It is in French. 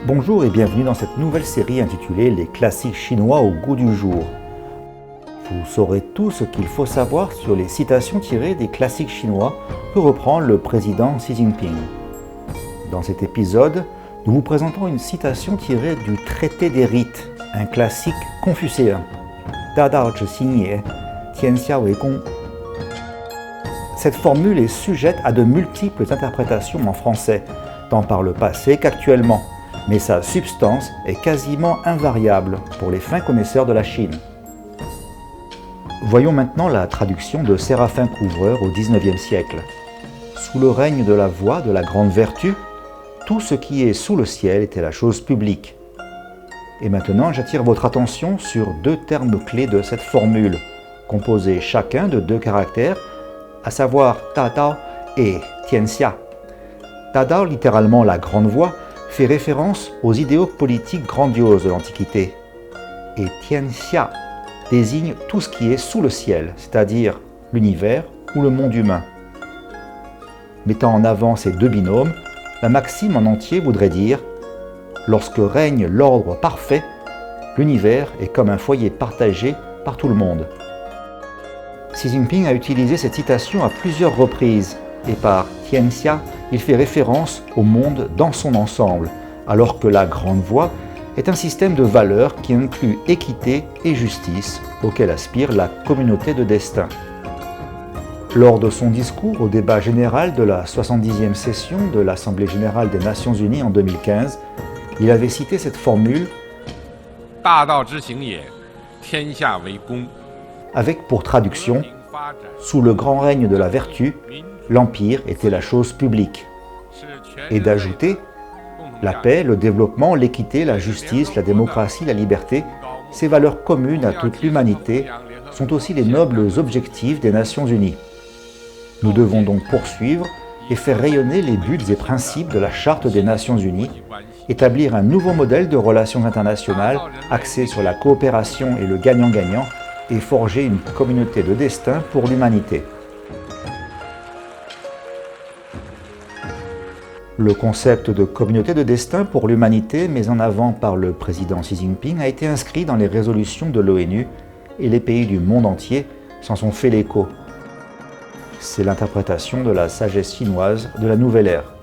Bonjour et bienvenue dans cette nouvelle série intitulée Les classiques chinois au goût du jour. Vous saurez tout ce qu'il faut savoir sur les citations tirées des classiques chinois que reprend le président Xi Jinping. Dans cet épisode, nous vous présentons une citation tirée du Traité des rites, un classique confucéen. Da Dao Zhi Xing Ye, Tian Xia Wei Gong. Cette formule est sujette à de multiples interprétations en français, tant par le passé qu'actuellement, mais sa substance est quasiment invariable pour les fins connaisseurs de la Chine. Voyons maintenant la traduction de Séraphin Couvreur au XIXe siècle. Sous le règne de la voie de la grande vertu, tout ce qui est sous le ciel était la chose publique. Et maintenant, j'attire votre attention sur deux termes clés de cette formule, composés chacun de deux caractères, à savoir Da Dao et Tian Xia. Da Dao, littéralement la grande voie, fait référence aux idéaux politiques grandioses de l'Antiquité. Et Tian Xia désigne tout ce qui est sous le ciel, c'est-à-dire l'univers ou le monde humain. Mettant en avant ces deux binômes, la maxime en entier voudrait dire « Lorsque règne l'ordre parfait, l'univers est comme un foyer partagé par tout le monde ». Xi Jinping a utilisé cette citation à plusieurs reprises, et par Tian Xia, il fait référence au monde dans son ensemble, alors que la grande voie est un système de valeurs qui inclut équité et justice, auquel aspire la communauté de destin. Lors de son discours au débat général de la 70e session de l'Assemblée générale des Nations unies en 2015, il avait cité cette formule « Da Dao Zhi Xing Ye, Tian Xia Wei Gong » avec pour traduction « Sous le grand règne de la vertu, l'Empire était la chose publique » et d'ajouter « La paix, le développement, l'équité, la justice, la démocratie, la liberté, ces valeurs communes à toute l'humanité sont aussi les nobles objectifs des Nations unies. Nous devons donc poursuivre et faire rayonner les buts et principes de la Charte des Nations unies, établir un nouveau modèle de relations internationales axé sur la coopération et le gagnant-gagnant et forger une communauté de destin pour l'humanité. » Le concept de communauté de destin pour l'humanité mis en avant par le président Xi Jinping a été inscrit dans les résolutions de l'ONU et les pays du monde entier s'en sont fait l'écho. C'est l'interprétation de la sagesse chinoise de la nouvelle ère.